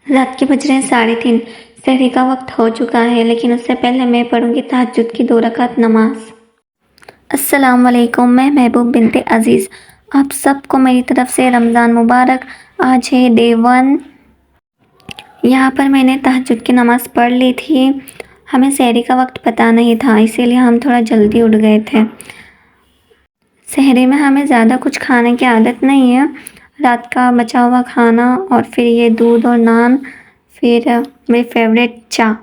रात के बज रहे हैं 3:30। सहरी का वक्त हो चुका है, लेकिन उससे पहले मैं पढ़ूंगी तहज्जुद की 2 रकात नमाज। अस्सलाम वालेकुम, मैं महबूब बिनते अज़ीज़। आप सबको मेरी तरफ से रमज़ान मुबारक। आज है डे 1। यहाँ पर मैंने तहज्जुद की नमाज़ पढ़ ली थी। हमें सहरी का वक्त पता नहीं था, इसीलिए हम थोड़ा जल्दी उठ गए थे। सहरी में हमें ज़्यादा कुछ खाने की आदत नहीं है। रात का बचा हुआ खाना और फिर ये दूध और नान, फिर मेरी फेवरेट चाय,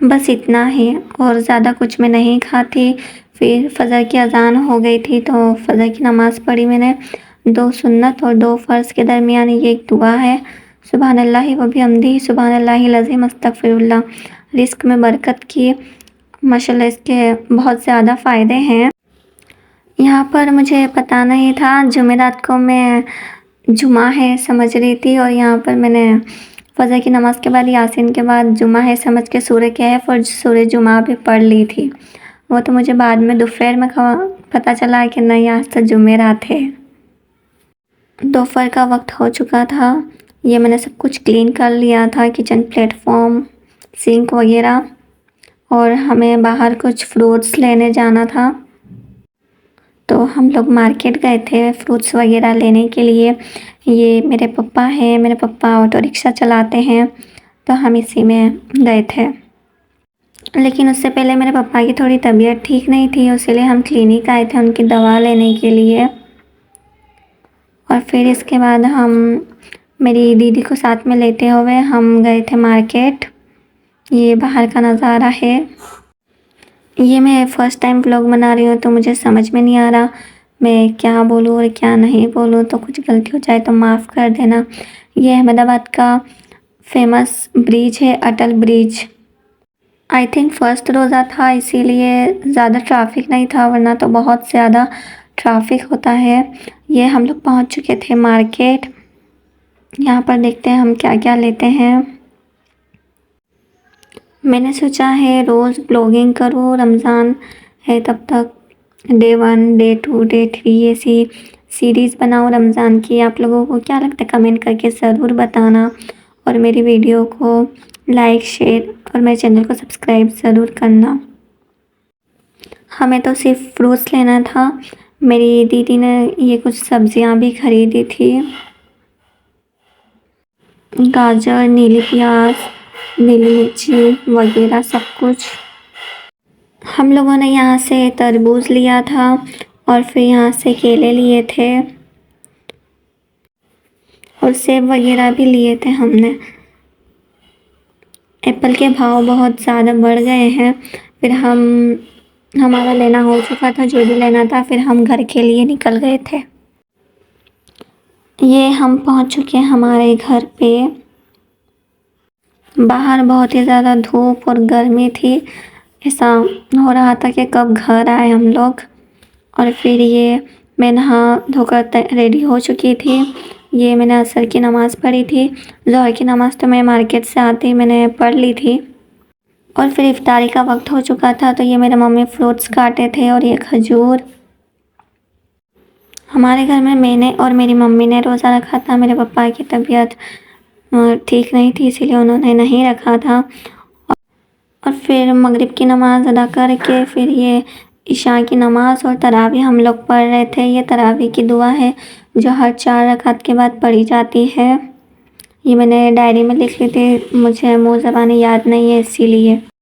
बस इतना ही और ज़्यादा कुछ मैं नहीं खाती। फिर फ़जर की अज़ान हो गई थी तो फ़जर की नमाज़ पढ़ी मैंने। 2 सुन्नत और 2 फ़र्ज़ के दरमियान ये एक दुआ है, सुबहानल्लाहि व बिहम्दिही सुबहानल्लाहिल अज़ीम अस्तग़फ़िरुल्लाह। रिज़्क़ में बरकत की माशाल्लाह इसके बहुत ज़्यादा फ़ायदे हैं। यहाँ पर मुझे पता नहीं था, जुमेरात को मैं जुमा है समझ रही थी और यहाँ पर मैंने फ़जर की नमाज़ के बाद यासीन के बाद जुमा है समझ के सूरह कहफ़ और सूरह जुमा भी पढ़ ली थी। वो तो मुझे बाद में दोपहर में पता चला कि नहीं, आज तो जुमेरात है। दोपहर का वक्त हो चुका था। ये मैंने सब कुछ क्लीन कर लिया था, किचन प्लेटफॉर्म, सिंक वगैरह, और हमें बाहर कुछ फ्रूट्स लेने जाना था तो हम लोग मार्केट गए थे फ्रूट्स वगैरह लेने के लिए। ये मेरे पापा हैं, मेरे पापा ऑटो रिक्शा चलाते हैं तो हम इसी में गए थे। लेकिन उससे पहले मेरे पापा की थोड़ी तबीयत ठीक नहीं थी, इसीलिए हम क्लिनिक आए थे उनकी दवा लेने के लिए। और फिर इसके बाद हम मेरी दीदी को साथ में लेते हुए हम गए थे मार्केट। ये बाहर का नज़ारा है। ये मैं फ़र्स्ट टाइम व्लॉग बना रही हूँ तो मुझे समझ में नहीं आ रहा मैं क्या बोलूँ और क्या नहीं बोलूँ, तो कुछ गलती हो जाए तो माफ़ कर देना। ये अहमदाबाद का फेमस ब्रिज है, अटल ब्रिज। आई थिंक फ़र्स्ट रोज़ा था इसीलिए ज़्यादा ट्रैफिक नहीं था, वरना तो बहुत ज़्यादा ट्रैफिक होता है। ये हम लोग पहुँच चुके थे मार्केट। यहाँ पर देखते हैं हम क्या क्या लेते हैं। मैंने सोचा है रोज़ ब्लॉगिंग करूँ, रमज़ान है तब तक। डे 1, डे 2, डे 3 ऐसी सीरीज़ बनाऊँ रमज़ान की। आप लोगों को क्या लगता है कमेंट करके ज़रूर बताना, और मेरी वीडियो को लाइक, शेयर और मेरे चैनल को सब्सक्राइब ज़रूर करना। हमें तो सिर्फ फ्रूट्स लेना था। मेरी दीदी ने ये कुछ सब्जियां भी ख़रीदी थी, गाजर, नीली प्याज, नीली मिर्ची वगैरह सब कुछ। हम लोगों ने यहाँ से तरबूज लिया था और फिर यहाँ से केले लिए थे और सेब वगैरह भी लिए थे हमने। एप्पल के भाव बहुत ज़्यादा बढ़ गए हैं। फिर हमारा लेना हो चुका था, जो भी लेना था, फिर हम घर के लिए निकल गए थे। ये हम पहुँच चुके हैं हमारे घर पे। बाहर बहुत ही ज़्यादा धूप और गर्मी थी, ऐसा हो रहा था कि कब घर आए हम लोग। और फिर ये मैं नहा धोकर रेडी हो चुकी थी। ये मैंने असर की नमाज़ पढ़ी थी। ज़ोहर की नमाज़ तो मैं मार्केट से आते ही मैंने पढ़ ली थी। और फिर इफ्तारी का वक्त हो चुका था तो ये मेरे मम्मी फ्रूट्स काटे थे और ये खजूर। हमारे घर में मैंने और मेरी मम्मी ने रोज़ा रखा था। मेरे पापा की तबीयत ठीक नहीं थी, इसीलिए उन्होंने नहीं रखा था। और फिर मगरिब की नमाज़ अदा करके फिर ये इशा की नमाज़ और तरावी हम लोग पढ़ रहे थे। ये तरावी की दुआ है जो हर 4 रकात के बाद पढ़ी जाती है। ये मैंने डायरी में लिख ली थी, मुझे मुँह ज़बानी याद नहीं है इसीलिए।